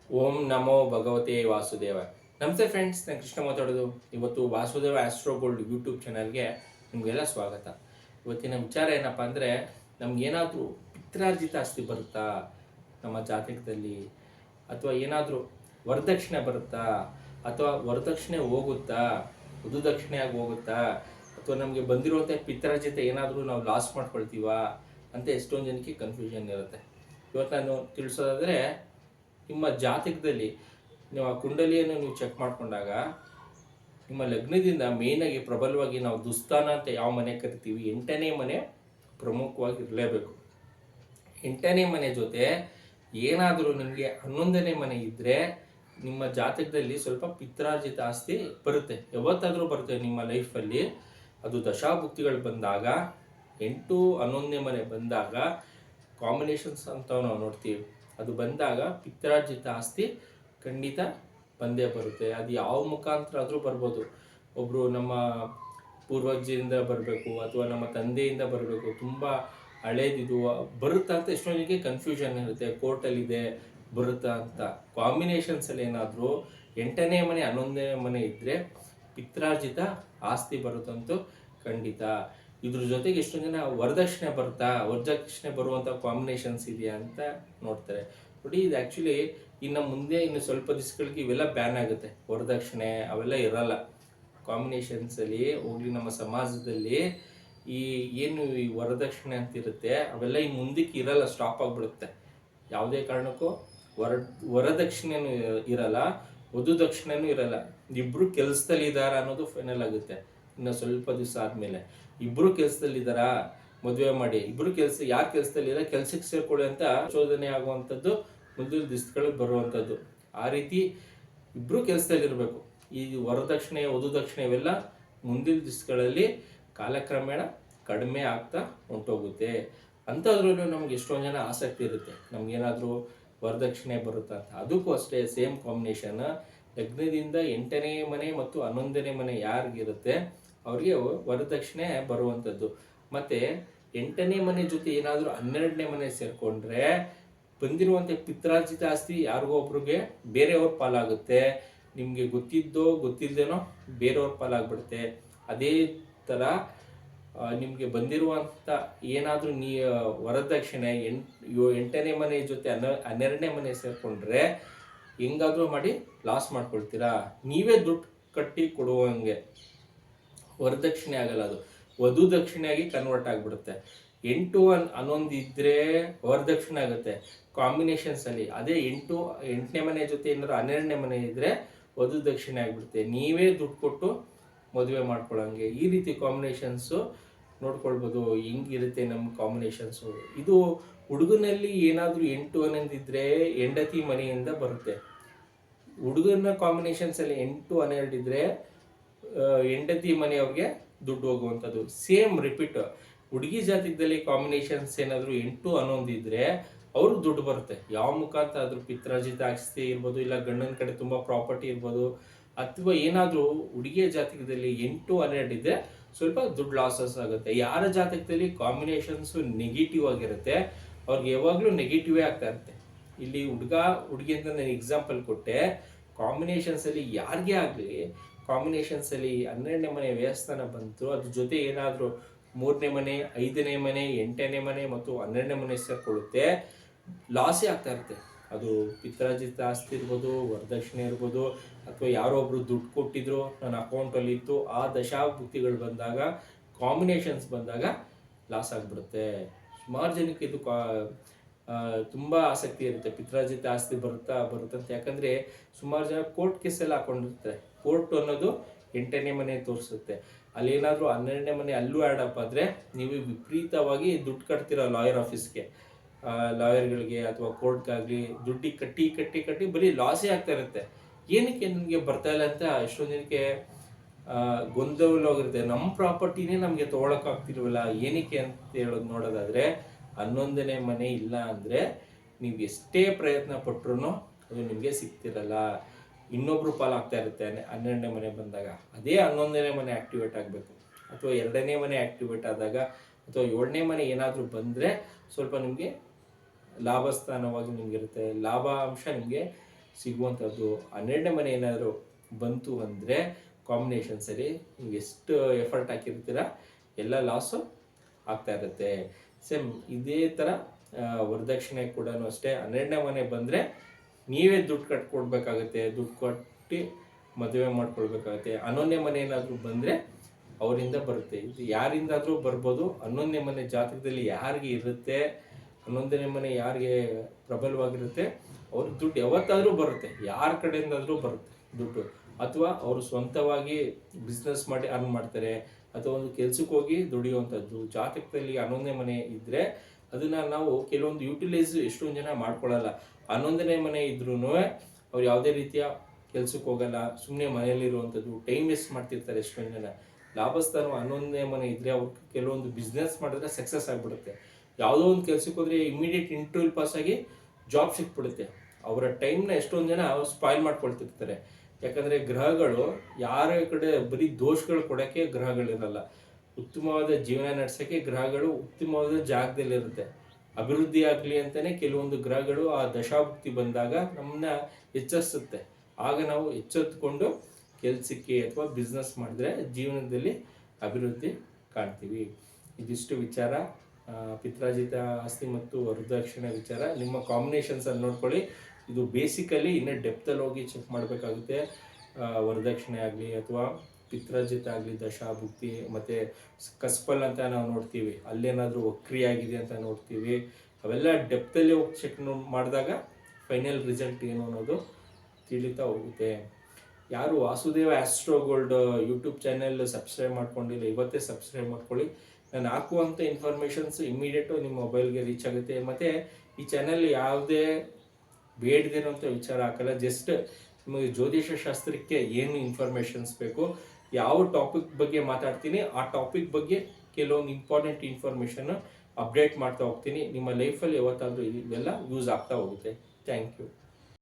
ಓಂ ನಮೋ ಭಗವತೆ ವಾಸುದೇವ. ನಮಸ್ತೆ ಫ್ರೆಂಡ್ಸ್, ನಾನು ಕೃಷ್ಣ ಮಾತಾಡೋದು. ಇವತ್ತು ವಾಸುದೇವ ಆಸ್ಟ್ರೋ ಗೋಲ್ಡ್ ಯೂಟ್ಯೂಬ್ ಚಾನಲ್ಗೆ ನಿಮಗೆಲ್ಲ ಸ್ವಾಗತ. ಇವತ್ತಿನ ವಿಚಾರ ಏನಪ್ಪ ಅಂದರೆ, ನಮಗೇನಾದರೂ ಪಿತ್ರಾರ್ಜಿತ ಆಸ್ತಿ ಬರುತ್ತಾ ನಮ್ಮ ಜಾತಕದಲ್ಲಿ, ಅಥವಾ ಏನಾದರೂ ವರದಕ್ಷಿಣೆ ಬರುತ್ತಾ, ಅಥವಾ ವರದಕ್ಷಿಣೆ ಹೋಗುತ್ತಾ, ವಧುದಕ್ಷಿಣೆಯಾಗಿ ಹೋಗುತ್ತಾ, ಅಥವಾ ನಮಗೆ ಬಂದಿರುವಂಥ ಪಿತ್ರಾರ್ಜಿತ ಏನಾದರೂ ನಾವು ಲಾಸ್ ಮಾಡ್ಕೊಳ್ತೀವಾ ಅಂತ ಎಷ್ಟೊಂದು ಜನಕ್ಕೆ ಕನ್ಫ್ಯೂಷನ್ ಇರುತ್ತೆ. ಇವತ್ತು ನಾನು ತಿಳಿಸೋದಾದರೆ, ನಿಮ್ಮ ಜಾತಕದಲ್ಲಿ ನೀವು ಆ ಕುಂಡಲಿಯನ್ನು ನೀವು ಚೆಕ್ ಮಾಡಿಕೊಂಡಾಗ ನಿಮ್ಮ ಲಗ್ನದಿಂದ ಮೇಯ್ನಾಗಿ ಪ್ರಬಲವಾಗಿ ನಾವು ದುಸ್ಥಾನ ಅಂತ ಯಾವ ಮನೆ ಕರಿತೀವಿ, 8ನೇ ಮನೆ ಪ್ರಮುಖವಾಗಿ ಇರಲೇಬೇಕು. 8ನೇ ಮನೆ ಜೊತೆ ಏನಾದರೂ ನಿಮಗೆ 11ನೇ ಮನೆ ಇದ್ದರೆ ನಿಮ್ಮ ಜಾತಕದಲ್ಲಿ ಸ್ವಲ್ಪ ಪಿತ್ರಾರ್ಜಿತ ಆಸ್ತಿ ಬರುತ್ತೆ, ಯಾವತ್ತಾದರೂ ಬರುತ್ತೆ ನಿಮ್ಮ ಲೈಫಲ್ಲಿ. ಅದು ದಶಾಭುಕ್ತಿಗಳು ಬಂದಾಗ 8 11ನೇ ಮನೆ ಬಂದಾಗ ಕಾಂಬಿನೇಷನ್ಸ್ ಅಂತ ನಾವು ನೋಡ್ತೀವಿ. ಅದು ಬಂದಾಗ ಪಿತ್ರಾರ್ಜಿತ ಆಸ್ತಿ ಖಂಡಿತ ಬಂದೇ ಬರುತ್ತೆ. ಅದು ಯಾವ ಮುಖಾಂತರ ಆದರೂ ಬರ್ಬೋದು. ಒಬ್ಬರು ನಮ್ಮ ಪೂರ್ವಜರಿಂದ ಬರಬೇಕು, ಅಥವಾ ನಮ್ಮ ತಂದೆಯಿಂದ ಬರಬೇಕು, ತುಂಬ ಹಳೇದಿದು ಬರುತ್ತಾ ಅಂತ ಎಷ್ಟೊಂದಿಗೆ ಕನ್ಫ್ಯೂಷನ್ ಇರುತ್ತೆ. ಕೋರ್ಟಲ್ಲಿದೆ ಬರುತ್ತಾ ಅಂತ. ಕಾಂಬಿನೇಷನ್ಸಲ್ಲಿ ಏನಾದರೂ 8ನೇ ಮನೆ 11ನೇ ಮನೆ ಇದ್ದರೆ ಪಿತ್ರಾರ್ಜಿತ ಆಸ್ತಿ ಬರುತ್ತಂತೂ ಖಂಡಿತ. ಇದ್ರ ಜೊತೆಗೆ ಎಷ್ಟೊಂದು ಜನ ವರದಕ್ಷಿಣೆ ವರದಕ್ಷಿಣೆ ಬರುವಂಥ ಕಾಂಬಿನೇಷನ್ಸ್ ಇದೆಯಾ ಅಂತ ನೋಡ್ತಾರೆ. ನೋಡಿ, ಇದು ಆ್ಯಕ್ಚುಲಿ ಇನ್ನು ಸ್ವಲ್ಪ ದಿವಸಗಳಿಗೆ ಇವೆಲ್ಲ ಬ್ಯಾನ್ ಆಗುತ್ತೆ. ವರದಕ್ಷಿಣೆ ಅವೆಲ್ಲ ಇರಲ್ಲ ಕಾಂಬಿನೇಷನ್ಸಲ್ಲಿ. ಹೋಗ್ಲಿ, ನಮ್ಮ ಸಮಾಜದಲ್ಲಿ ಈ ಈ ವರದಕ್ಷಿಣೆ ಅಂತಿರುತ್ತೆ ಅವೆಲ್ಲ ಇನ್ನು ಮುಂದಕ್ಕೆ ಇರಲ್ಲ, ಸ್ಟಾಪ್ ಆಗಿಬಿಡುತ್ತೆ. ಯಾವುದೇ ಕಾರಣಕ್ಕೂ ವರದಕ್ಷಿಣೆನೂ ಇರಲ್ಲ, ವಧುದಕ್ಷಿಣೆನೂ ಇರಲ್ಲ. ಇಬ್ಬರು ಕೆಲಸದಲ್ಲಿ ಇದ್ದಾರಾ ಅನ್ನೋದು ಫೈನಲ್ ಆಗುತ್ತೆ. ಇನ್ನು ಸ್ವಲ್ಪ ದಿವಸ ಆದಮೇಲೆ ಇಬ್ಬರು ಕೆಲಸದಲ್ಲಿದ್ದಾರಾ, ಮದುವೆ ಮಾಡಿ ಇಬ್ಬರು ಯಾರು ಕೆಲಸದಲ್ಲಿಲ್ಲ ಕೆಲಸಕ್ಕೆ ಸೇರ್ಕೊಳ್ಳಿ ಅಂತ ಶೋಧನೆ ಆಗುವಂಥದ್ದು ಮುಂದಿನ ದಿವಸಗಳಲ್ಲಿ ಬರುವಂಥದ್ದು. ಆ ರೀತಿ ಇಬ್ಬರು ಕೆಲಸದಲ್ಲಿರಬೇಕು. ಈ ವರದಕ್ಷಿಣೆ ವಧುದಕ್ಷಿಣೆ ಇವೆಲ್ಲ ಮುಂದಿನ ದಿವಸಗಳಲ್ಲಿ ಕಾಲಕ್ರಮೇಣ ಕಡಿಮೆ ಆಗ್ತಾ ಹೊಂಟೋಗುತ್ತೆ. ಅಂಥದ್ರಲ್ಲೂ ನಮ್ಗೆ ಎಷ್ಟೊಂದು ಜನ ಆಸಕ್ತಿ ಇರುತ್ತೆ, ನಮಗೇನಾದರೂ ವರದಕ್ಷಿಣೆ ಬರುತ್ತಾ ಅಂತ. ಅದಕ್ಕೂ ಅಷ್ಟೇ ಸೇಮ್ ಕಾಂಬಿನೇಷನ್. ಲಗ್ನದಿಂದ 8ನೇ ಮನೆ ಮತ್ತು 11ನೇ ಮನೆ ಯಾರಿಗಿರುತ್ತೆ ಅವ್ರಿಗೆ ವರದಕ್ಷಿಣೆ ಬರುವಂಥದ್ದು. ಮತ್ತು 8ನೇ ಮನೆ ಜೊತೆ ಏನಾದರೂ 12ನೇ ಮನೆ ಸೇರಿಕೊಂಡ್ರೆ ಬಂದಿರುವಂಥ ಪಿತ್ರಾರ್ಜಿತ ಆಸ್ತಿ ಯಾರಿಗೋ ಒಬ್ರಿಗೆ ಬೇರೆಯವ್ರ ಪಾಲಾಗುತ್ತೆ. ನಿಮಗೆ ಗೊತ್ತಿಲ್ಲದೇನೋ ಬೇರೆಯವ್ರ ಪಾಲಾಗ್ಬಿಡುತ್ತೆ. ಅದೇ ಥರ ನಿಮಗೆ ಬಂದಿರುವಂಥ ಏನಾದರೂ ವರದಕ್ಷಿಣೆ 8ನೇ ಮನೆ ಜೊತೆ 12ನೇ ಮನೆ ಸೇರಿಕೊಂಡ್ರೆ ಹೆಂಗಾದರೂ ಮಾಡಿ ಲಾಸ್ ಮಾಡ್ಕೊಳ್ತೀರಾ. ನೀವೇ ದುಡ್ಡು ಕಟ್ಟಿ ಕೊಡುವಂಗೆ ವರದಕ್ಷಿಣೆ ಆಗಲ್ಲ, ಅದು ವಧುದಕ್ಷಿಣೆಯಾಗಿ ಕನ್ವರ್ಟ್ ಆಗಿಬಿಡುತ್ತೆ. 8 11 ಇದ್ದರೆ ವರದಕ್ಷಿಣೆ ಆಗುತ್ತೆ ಕಾಂಬಿನೇಷನ್ಸಲ್ಲಿ. ಅದೇ 8ನೇ ಮನೆ ಜೊತೆ ಏನಾದ್ರು 12ನೇ ಮನೆ ಇದ್ದರೆ ವಧುದಕ್ಷಿಣೆ ಆಗಿಬಿಡುತ್ತೆ. ನೀವೇ ದುಡ್ಡು ಕೊಟ್ಟು ಮದುವೆ ಮಾಡ್ಕೊಳ್ಳೋಂಗೆ. ಈ ರೀತಿ ಕಾಂಬಿನೇಷನ್ಸು ನೋಡ್ಕೊಳ್ಬೋದು. ಹಿಂಗಿರುತ್ತೆ ನಮ್ಮ ಕಾಂಬಿನೇಷನ್ಸು. ಇದು ಹುಡುಗನಲ್ಲಿ ಏನಾದರೂ 8 11 ಇದ್ದರೆ ಹೆಂಡತಿ ಮನೆಯಿಂದ ಬರುತ್ತೆ. ಹುಡುಗನ ಕಾಂಬಿನೇಷನ್ಸಲ್ಲಿ 8 12 ಇದ್ದರೆ ಹೆಂಡತಿ ಮನೆಯವ್ರಿಗೆ ದುಡ್ಡು ಹೋಗುವಂಥದ್ದು. Same repeat. ಹುಡುಗಿ ಜಾತಕದಲ್ಲಿ ಕಾಂಬಿನೇಷನ್ಸ್ ಏನಾದರೂ 8 11 ಇದ್ದರೆ ಅವ್ರಿಗೆ ದುಡ್ಡು ಬರುತ್ತೆ. ಯಾವ ಮುಖಾಂತರ ಆದರೂ ಪಿತ್ರಾರ್ಜಿತ ಆಸ್ತಿ ಇರ್ಬೋದು, ಇಲ್ಲ ಗಂಡನ ಕಡೆ ತುಂಬ ಪ್ರಾಪರ್ಟಿ ಇರ್ಬೋದು, ಅಥವಾ ಏನಾದರೂ ಹುಡುಗಿಯ ಜಾತಕದಲ್ಲಿ 8 12 ಇದ್ದರೆ ಸ್ವಲ್ಪ ದುಡ್ಡು ಲಾಸಸ್ ಆಗುತ್ತೆ. ಯಾರ ಜಾತಕದಲ್ಲಿ ಕಾಂಬಿನೇಷನ್ಸು ನೆಗೆಟಿವ್ ಆಗಿರುತ್ತೆ ಅವ್ರಿಗೆ ಯಾವಾಗಲೂ ನೆಗೆಟಿವೇ ಆಗ್ತಾ ಇರುತ್ತೆ. ಇಲ್ಲಿ ಹುಡುಗಿ ಅಂತ ನಾನು ಎಕ್ಸಾಂಪಲ್ ಕೊಟ್ಟೆ. ಕಾಂಬಿನೇಷನ್ಸಲ್ಲಿ ಯಾರಿಗೇ ಆಗಲಿ ಕಾಂಬಿನೇಷನ್ಸಲ್ಲಿ 12ನೇ ಮನೆ ವ್ಯಯಸ್ಥಾನ ಬಂತು, ಅದ್ರ ಜೊತೆ ಏನಾದರೂ 3ನೇ ಮನೆ 5ನೇ ಮನೆ 8ನೇ ಮನೆ ಮತ್ತು 12ನೇ ಮನೆ ಸೇರಿಕೊಳ್ಳುತ್ತೆ, ಲಾಸೇ ಆಗ್ತಾ ಇರುತ್ತೆ. ಅದು ಪಿತ್ರಾರ್ಜಿತ ಆಸ್ತಿ ಇರ್ಬೋದು, ವರದಕ್ಷಿಣೆ ಇರ್ಬೋದು, ಅಥವಾ ಯಾರೋ ಒಬ್ರು ದುಡ್ಡು ಕೊಟ್ಟಿದ್ರು ನನ್ನ ಅಕೌಂಟಲ್ಲಿ ಇತ್ತು, ಆ ದಶಾಭುಕ್ತಿಗಳು ಬಂದಾಗ ಕಾಂಬಿನೇಷನ್ಸ್ ಬಂದಾಗ ಲಾಸ್ ಆಗಿಬಿಡುತ್ತೆ. ಸುಮಾರು ಜನಕ್ಕೆ ಇದು ತುಂಬ ಆಸಕ್ತಿ ಇರುತ್ತೆ, ಪಿತ್ರಾರ್ಜಿತ ಆಸ್ತಿ ಬರುತ್ತಂತ. ಯಾಕಂದರೆ ಸುಮಾರು ಜನ ಕೋರ್ಟ್ ಕೇಸೆಲ್ಲ ಹಾಕೊಂಡಿರ್ತಾರೆ. ಕೋರ್ಟ್ ಅನ್ನೋದು 8ನೇ ಮನೆ ತೋರಿಸುತ್ತೆ. ಅಲ್ಲೇನಾದರೂ 12ನೇ ಮನೆ ಅಲ್ಲೂ ಆ್ಯಡಪ್ ಆದರೆ ನೀವು ವಿಪರೀತವಾಗಿ ದುಡ್ಡು ಕಟ್ತೀರ ಲಾಯರ್ ಆಫೀಸ್ಗೆ, ಲಾಯರ್ಗಳಿಗೆ ಅಥವಾ ಕೋರ್ಟ್ಗಾಗಲಿ ದುಡ್ಡಿಗೆ ಕಟ್ಟಿ ಕಟ್ಟಿ ಕಟ್ಟಿ ಬರೀ ಲಾಸೇ ಆಗ್ತಾ ಇರುತ್ತೆ. ಏನಕ್ಕೆ ನನಗೆ ಬರ್ತಾ ಇಲ್ಲ ಅಂತ ಎಷ್ಟೊಂದು ಜನಕ್ಕೆ ಗೊಂದಲವಾಗಿರುತ್ತೆ. ನಮ್ಮ ಪ್ರಾಪರ್ಟಿನೇ ನಮಗೆ ತೊಗೊಳಕ್ಕಾಗ್ತಿಲ್ವಲ್ಲ, ಏನಕ್ಕೆ ಅಂತ ಹೇಳೋದು ನೋಡೋದಾದರೆ, 11ನೇ ಮನೆ ಇಲ್ಲ ಅಂದರೆ ನೀವು ಎಷ್ಟೇ ಪ್ರಯತ್ನ ಪಟ್ಟರು ಅದು ನಿಮಗೆ ಸಿಗ್ತಿರಲ್ಲ. ಇನ್ನೊಬ್ರು ಪಾಲಾಗ್ತಾ ಇರುತ್ತೆ 12ನೇ ಮನೆ ಬಂದಾಗ. ಅದೇ 11ನೇ ಮನೆ ಆ್ಯಕ್ಟಿವೇಟ್ ಆಗಬೇಕು, ಅಥವಾ 2ನೇ ಮನೆ ಆ್ಯಕ್ಟಿವೇಟ್ ಆದಾಗ, ಅಥವಾ 7ನೇ ಮನೆ ಏನಾದರೂ ಬಂದರೆ ಸ್ವಲ್ಪ ನಿಮಗೆ ಲಾಭಸ್ಥಾನವಾಗಿ ನಿಮಗಿರುತ್ತೆ. ಲಾಭಾಂಶ ನಿಮಗೆ ಸಿಗುವಂಥದ್ದು. 12ನೇ ಮನೆ ಏನಾದರೂ ಬಂತು ಅಂದರೆ ಕಾಂಬಿನೇಷನ್ಸಲ್ಲಿ ನೀವು ಎಷ್ಟು ಎಫರ್ಟ್ ಹಾಕಿರ್ತೀರ ಎಲ್ಲ ಲಾಸು ಆಗ್ತಾ ಇರುತ್ತೆ. ಸೇಮ್ ಇದೇ ಥರ ವರದಕ್ಷಿಣೆ ಕೂಡ ಅಷ್ಟೇ. 12ನೇ ಮನೆ ಬಂದರೆ ನೀವೇ ದುಡ್ಡು ಕಟ್ಕೊಡ್ಬೇಕಾಗತ್ತೆ, ದುಡ್ಡು ಕೊಟ್ಟು ಮದುವೆ ಮಾಡ್ಕೊಳ್ಬೇಕಾಗತ್ತೆ. 11ನೇ ಮನೆ ಏನಾದರೂ ಬಂದರೆ ಅವರಿಂದ ಬರುತ್ತೆ. ಇದು ಯಾರಿಂದಾದರೂ ಬರ್ಬೋದು. 11ನೇ ಮನೆ ಜಾತಕದಲ್ಲಿ ಯಾರಿಗೆ ಇರುತ್ತೆ, 11ನೇ ಮನೆ ಯಾರಿಗೆ ಪ್ರಬಲವಾಗಿರುತ್ತೆ ಅವ್ರಿಗೆ ದುಡ್ಡು ಯಾವತ್ತಾದರೂ ಬರುತ್ತೆ, ಯಾರ ಕಡೆಯಿಂದಾದರೂ ಬರುತ್ತೆ ದುಡ್ಡು. ಅಥವಾ ಅವರು ಸ್ವಂತವಾಗಿ ಬಿಸ್ನೆಸ್ ಮಾಡಿ ಅರ್ನ್ ಮಾಡ್ತಾರೆ, ಅಥವಾ ಒಂದು ಕೆಲ್ಸಕ್ಕೆ ಹೋಗಿ ದುಡಿಯುವಂಥದ್ದು. ಜಾತಕದಲ್ಲಿ 11ನೇ ಮನೆ ಇದ್ದರೆ ಅದನ್ನು ನಾವು ಕೆಲವೊಂದು ಯುಟಿಲೈಸ್ ಎಷ್ಟೊಂದು ಜನ ಮಾಡ್ಕೊಳ್ಳಲ್ಲ. 11ನೇ ಮನೆ ಇದ್ರೂ ಅವ್ರು ಯಾವುದೇ ರೀತಿಯ ಕೆಲ್ಸಕ್ಕೆ ಹೋಗಲ್ಲ, ಸುಮ್ಮನೆ ಮನೆಯಲ್ಲಿರುವಂಥದ್ದು, ಟೈಮ್ ವೇಸ್ಟ್ ಮಾಡ್ತಿರ್ತಾರೆ ಎಷ್ಟೊಂದು ಜನ. ಲಾಭಸ್ಥಾನ 11ನೇ ಮನೆ ಇದ್ದರೆ ಅವ್ರು ಕೆಲವೊಂದು ಬಿಸ್ನೆಸ್ ಮಾಡಿದ್ರೆ ಸಕ್ಸಸ್ ಆಗಿಬಿಡುತ್ತೆ. ಯಾವುದೋ ಒಂದು ಕೆಲ್ಸಕ್ಕೆ ಹೋದರೆ ಇಮಿಡಿಯೇಟ್ ಇಂಟರ್ವ್ಯೂ ಪಾಸ್ ಆಗಿ ಜಾಬ್ ಸಿಕ್ಬಿಡುತ್ತೆ. ಅವರ ಟೈಮ್ನ ಎಷ್ಟೊಂದು ಜನ ಸ್ಪಾಯ್ಲ್ ಮಾಡ್ಕೊಳ್ತಿರ್ತಾರೆ. ಯಾಕಂದರೆ ಗ್ರಹಗಳು ಯಾರ ಕಡೆ ಬರೀ ದೋಷಗಳು ಕೊಡೋಕ್ಕೆ ಗ್ರಹಗಳಿರಲ್ಲ, ಉತ್ತಮವಾದ ಜೀವನ ನಡೆಸೋಕ್ಕೆ ಗ್ರಹಗಳು ಉತ್ತಮವಾದ ಜಾಗದಲ್ಲಿರುತ್ತೆ. ಅಭಿವೃದ್ಧಿ ಆಗಲಿ ಅಂತಲೇ ಕೆಲವೊಂದು ಗ್ರಹಗಳು ಆ ದಶಾಭುಕ್ತಿ ಬಂದಾಗ ನಮ್ಮನ್ನ ಎಚ್ಚರಿಸುತ್ತೆ. ಆಗ ನಾವು ಎಚ್ಚೆತ್ತುಕೊಂಡು ಕೆಲಸಕ್ಕೆ ಅಥವಾ ಬಿಸ್ನೆಸ್ ಮಾಡಿದ್ರೆ ಜೀವನದಲ್ಲಿ ಅಭಿವೃದ್ಧಿ ಕಾಣ್ತೀವಿ. ಇದಿಷ್ಟು ವಿಚಾರ ಪಿತ್ರಾರ್ಜಿತ ಆಸ್ತಿ ಮತ್ತು ವರದಕ್ಷಿಣೆ ವಿಚಾರ. ನಿಮ್ಮ ಕಾಂಬಿನೇಷನ್ಸಲ್ಲಿ ನೋಡ್ಕೊಳ್ಳಿ. ಇದು ಬೇಸಿಕಲಿ ಇನ್ನೂ ಡೆಪ್ತಲ್ಲಿ ಹೋಗಿ ಚೆಕ್ ಮಾಡಬೇಕಾಗುತ್ತೆ. ವರದಕ್ಷಿಣೆ ಆಗಲಿ ಅಥವಾ ಪಿತ್ರಾರ್ಜಿತ ಆಗಲಿ, ದಶಾಭುಕ್ತಿ ಮತ್ತು ಕಸ್ಪಲ್ ಅಂತ ನಾವು ನೋಡ್ತೀವಿ, ಅಲ್ಲೇನಾದರೂ ವಕ್ರಿಯಾಗಿದೆ ಅಂತ ನೋಡ್ತೀವಿ. ಅವೆಲ್ಲ ಡೆಪ್ತಲ್ಲಿ ಹೋಗಿ ಚೆಕ್ ಮಾಡಿದಾಗ ಫೈನಲ್ ರಿಸಲ್ಟ್ ಏನು ಅನ್ನೋದು ತಿಳಿತಾ ಹೋಗುತ್ತೆ. ಯಾರು Vasudeva astro gold YouTube channel subscribe ಮಾಡ್ಕೊಂಡಿಲ್ಲ, ಇವತ್ತೇ ಸಬ್ಸ್ಕ್ರೈಬ್ ಮಾಡ್ಕೊಳ್ಳಿ. ನಾನು ಹಾಕುವಂಥ ಇನ್ಫಾರ್ಮೇಷನ್ಸ್ ಇಮ್ಮಿಡಿಯೇಟು ನಿಮ್ಮ ಮೊಬೈಲ್ಗೆ ರೀಚ್ ಆಗುತ್ತೆ. ಮತ್ತು ಈ ಚಾನೆಲ್ ಯಾವುದೇ ಬೇಡದಿರೋಂಥ ವಿಚಾರ ಹಾಕಲ್ಲ. ಜಸ್ಟ್ ನಿಮಗೆ ಜ್ಯೋತಿಷ ಶಾಸ್ತ್ರಕ್ಕೆ ಏನು ಇನ್ಫಾರ್ಮೇಷನ್ಸ್ ಬೇಕು, ಯಾವ ಟಾಪಿಕ್ ಬಗ್ಗೆ ಮಾತಾಡ್ತೀನಿ ಆ ಟಾಪಿಕ್ ಬಗ್ಗೆ ಕೆಲವೊಂದು ಇಂಪಾರ್ಟೆಂಟ್ ಇನ್ಫಾರ್ಮೇಷನ್ ಅಪ್ಡೇಟ್ ಮಾಡ್ತಾ ಹೋಗ್ತೀನಿ. ನಿಮ್ಮ ಲೈಫಲ್ಲಿ ಯಾವತ್ತಾದರೂ ಇವೆಲ್ಲ ಯೂಸ್ ಆಗ್ತಾ ಹೋಗುತ್ತೆ. Thank you.